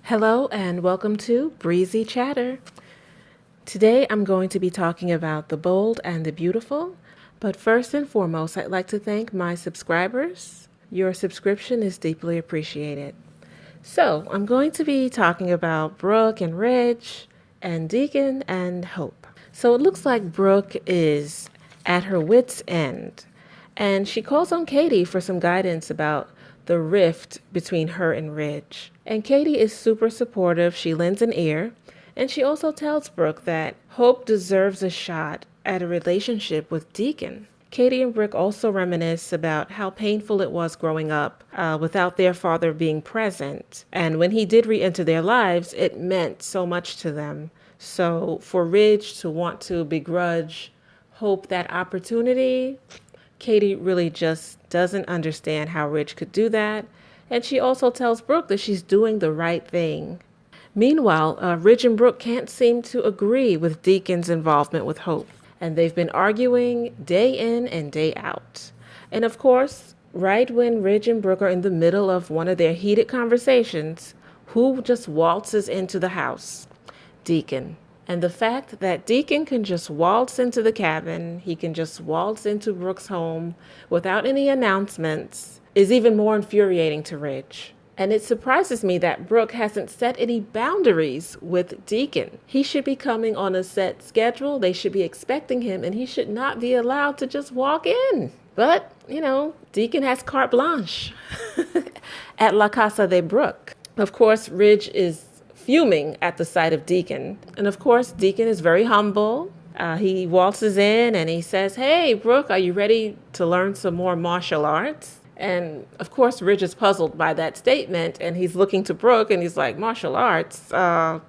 Hello and welcome to Breezy Chatter. Today I'm going to be talking about the bold and the beautiful, but first and foremost, I'd like to thank my subscribers. Your subscription is deeply appreciated. So, I'm going to be talking about Brooke and Ridge and Deacon and Hope. So, it looks like Brooke is at her wit's end, and she calls on Katie for some guidance about the rift between her and Ridge. And Katie is super supportive. She lends an ear, and she also tells Brooke that Hope deserves a shot at a relationship with Deacon. Katie and Brooke also reminisce about how painful it was growing up without their father being present. And when he did re enter their lives, it meant so much to them. So for Ridge to want to begrudge Hope that opportunity, Katie really just doesn't understand how Ridge could do that. And she also tells Brooke that she's doing the right thing. Meanwhile, Ridge and Brooke can't seem to agree with Deacon's involvement with Hope, and they've been arguing day in and day out. And of course, right when Ridge and Brooke are in the middle of one of their heated conversations, who just waltzes into the house? Deacon. And the fact that Deacon can just waltz into the cabin, he can just waltz into Brooke's home without any announcements, is even more infuriating to Ridge. And it surprises me that Brooke hasn't set any boundaries with Deacon. He should be coming on a set schedule, they should be expecting him, and he should not be allowed to just walk in. But, Deacon has carte blanche at La Casa de Brooke. Of course, Ridge is fuming at the sight of Deacon. And of course, Deacon is very humble. He waltzes in and he says, "Hey, Brooke, are you ready to learn some more martial arts?" And of course, Ridge is puzzled by that statement, and he's looking to Brooke and he's like, "Martial arts?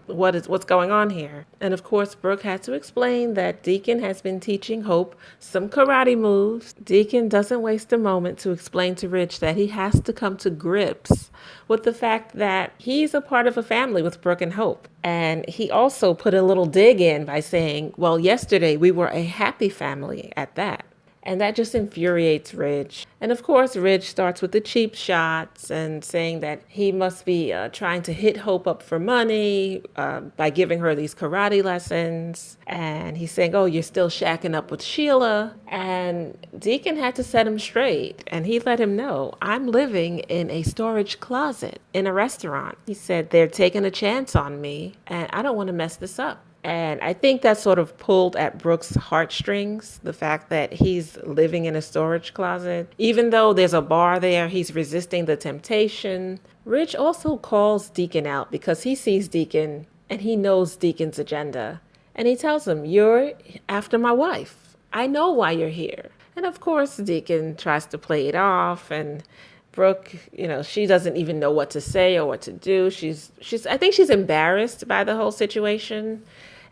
What's going on here?" And of course, Brooke had to explain that Deacon has been teaching Hope some karate moves. Deacon doesn't waste a moment to explain to Ridge that he has to come to grips with the fact that he's a part of a family with Brooke and Hope. And he also put a little dig in by saying, "Well, yesterday we were a happy family at that." And that just infuriates Ridge. And of course, Ridge starts with the cheap shots and saying that he must be trying to hit Hope up for money by giving her these karate lessons. And he's saying, "Oh, you're still shacking up with Sheila." And Deacon had to set him straight. And he let him know, "I'm living in a storage closet in a restaurant." He said, "They're taking a chance on me, and I don't want to mess this up." And I think that sort of pulled at Brooke's heartstrings, the fact that he's living in a storage closet. Even though there's a bar there, he's resisting the temptation. Ridge also calls Deacon out because he sees Deacon and he knows Deacon's agenda. And he tells him, "You're after my wife. I know why you're here." And of course, Deacon tries to play it off, and Brooke, she doesn't even know what to say or what to do. I think she's embarrassed by the whole situation.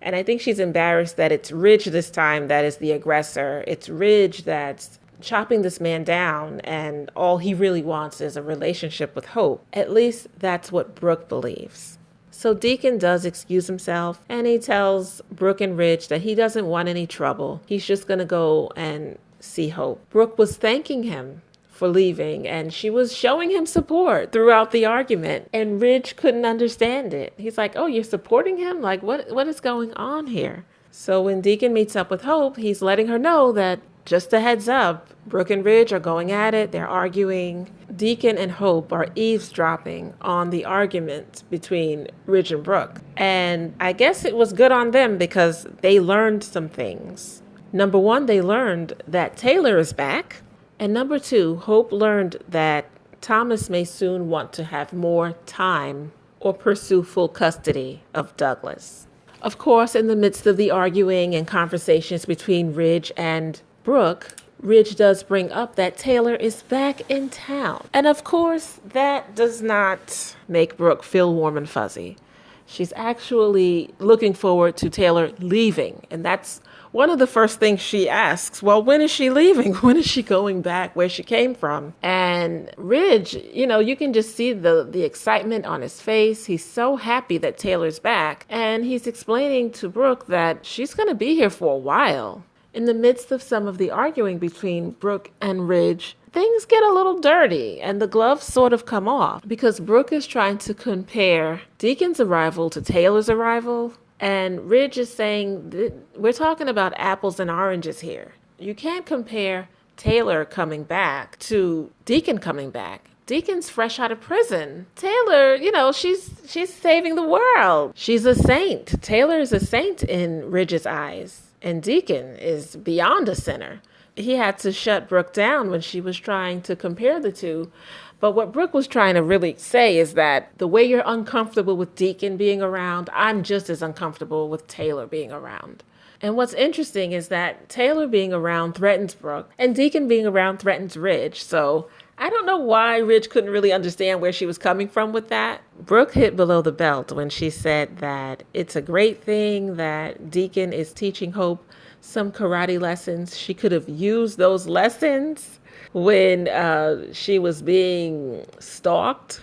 And I think she's embarrassed that it's Ridge this time that is the aggressor. It's Ridge that's chopping this man down, and all he really wants is a relationship with Hope. At least that's what Brooke believes. So Deacon does excuse himself, and he tells Brooke and Ridge that he doesn't want any trouble. He's just going to go and see Hope. Brooke was thanking him for leaving, and she was showing him support throughout the argument, and Ridge couldn't understand it. He's like, "Oh, you're supporting him? Like, what is going on here?" So when Deacon meets up with Hope, he's letting her know that, just a heads up, Brooke and Ridge are going at it. They're arguing. Deacon and Hope are eavesdropping on the argument between Ridge and Brooke. And I guess it was good on them because they learned some things. Number one, they learned that Taylor is back. And number two, Hope learned that Thomas may soon want to have more time or pursue full custody of Douglas. Of course, in the midst of the arguing and conversations between Ridge and Brooke, Ridge does bring up that Taylor is back in town. And of course, that does not make Brooke feel warm and fuzzy. She's actually looking forward to Taylor leaving, and that's one of the first things she asks. Well, when is she leaving? When is she going back where she came from? And Ridge, you can just see the excitement on his face. He's so happy that Taylor's back. And he's explaining to Brooke that she's going to be here for a while. In the midst of some of the arguing between Brooke and Ridge, things get a little dirty and the gloves sort of come off because Brooke is trying to compare Deacon's arrival to Taylor's arrival. And Ridge is saying that we're talking about apples and oranges here. You can't compare Taylor coming back to Deacon coming back. Deacon's fresh out of prison. Taylor, she's saving the world. She's a saint. Taylor is a saint in Ridge's eyes. And Deacon is beyond a sinner. He had to shut Brooke down when she was trying to compare the two. But what Brooke was trying to really say is that the way you're uncomfortable with Deacon being around, I'm just as uncomfortable with Taylor being around. And what's interesting is that Taylor being around threatens Brooke, and Deacon being around threatens Ridge. So I don't know why Ridge couldn't really understand where she was coming from with that. Brooke hit below the belt when she said that it's a great thing that Deacon is teaching Hope some karate lessons. She could have used those lessons when she was being stalked.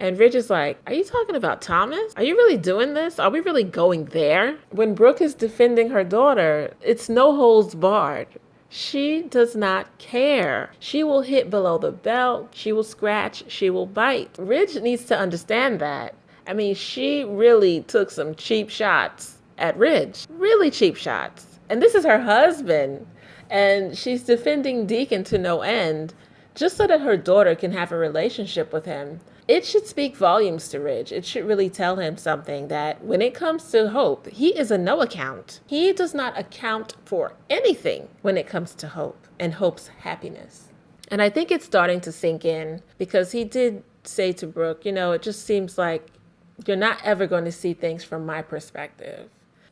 And Ridge is like, are you talking about Thomas? Are you really doing this? Are we really going there? When Brooke is defending her daughter, it's no holds barred. She does not care. She will hit below the belt. She will scratch. She will bite. Ridge needs to understand that. I mean, she really took some cheap shots at Ridge. Really cheap shots. And this is her husband. And she's defending Deacon to no end just so that her daughter can have a relationship with him. It should speak volumes to Ridge. It should really tell him something that when it comes to Hope, he is a no account. He does not account for anything when it comes to Hope and Hope's happiness. And I think it's starting to sink in because he did say to Brooke, it just seems like you're not ever going to see things from my perspective.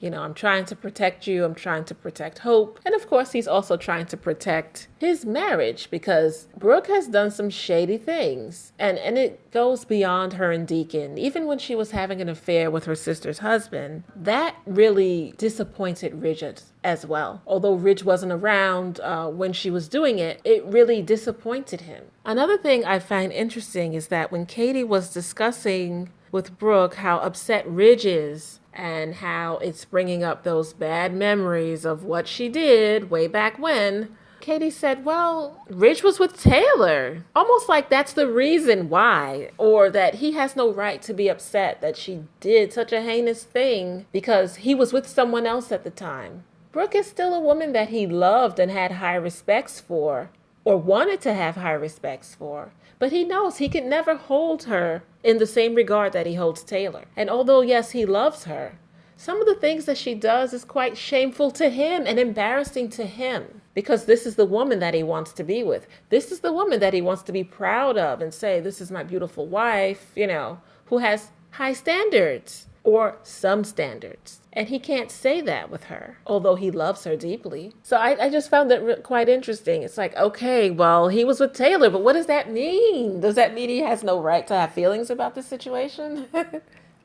I'm trying to protect you. I'm trying to protect Hope. And of course, he's also trying to protect his marriage because Brooke has done some shady things. And it goes beyond her and Deacon. Even when she was having an affair with her sister's husband, that really disappointed Ridge as well. Although Ridge wasn't around when she was doing it, it really disappointed him. Another thing I find interesting is that when Katie was discussing with Brooke how upset Ridge is and how it's bringing up those bad memories of what she did way back when, Katie said, well, Ridge was with Taylor. Almost like that's the reason why, or that he has no right to be upset that she did such a heinous thing because he was with someone else at the time. Brooke is still a woman that he loved and had high respects for, or wanted to have high respects for. But he knows he can never hold her in the same regard that he holds Taylor. And although, yes, he loves her, some of the things that she does is quite shameful to him and embarrassing to him because this is the woman that he wants to be with. This is the woman that he wants to be proud of and say, this is my beautiful wife, who has high standards or some standards. And he can't say that with her, although he loves her deeply. So I just found that quite interesting. It's like, okay, well, he was with Taylor, but what does that mean? Does that mean he has no right to have feelings about the situation?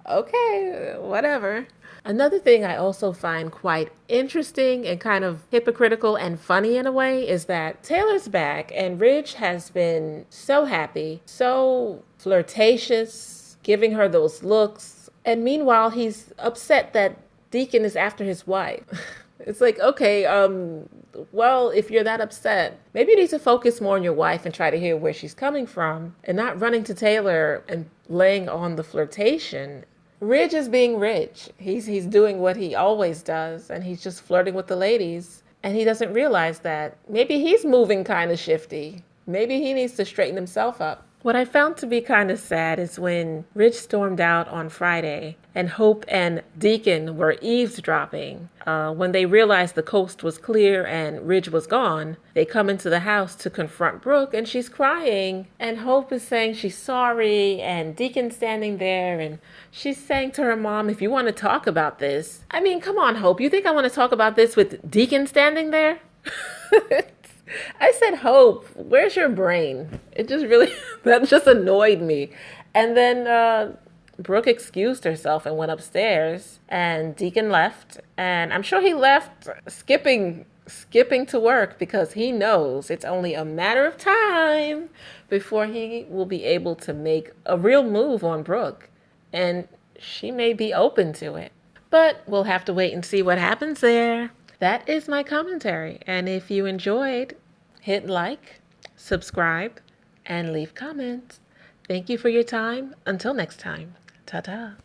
Okay, whatever. Another thing I also find quite interesting and kind of hypocritical and funny in a way is that Taylor's back and Ridge has been so happy, so flirtatious, giving her those looks. And meanwhile, he's upset that Deacon is after his wife. It's like, okay, well, if you're that upset, maybe you need to focus more on your wife and try to hear where she's coming from and not running to Taylor and laying on the flirtation. Ridge is being Ridge. He's doing what he always does, and he's just flirting with the ladies. And he doesn't realize that maybe he's moving kind of shifty. Maybe he needs to straighten himself up. What I found to be kind of sad is when Ridge stormed out on Friday and Hope and Deacon were eavesdropping. When they realized the coast was clear and Ridge was gone, they come into the house to confront Brooke and she's crying. And Hope is saying she's sorry and Deacon's standing there and she's saying to her mom, if you want to talk about this. I mean, come on, Hope. You think I want to talk about this with Deacon standing there? I said, Hope, where's your brain? It just really, that just annoyed me. And then Brooke excused herself and went upstairs and Deacon left. And I'm sure he left skipping to work because he knows it's only a matter of time before he will be able to make a real move on Brooke. And she may be open to it. But we'll have to wait and see what happens there. That is my commentary. And if you enjoyed, hit like subscribe, and leave comments. Thank you for your time. Until next time, ta-ta.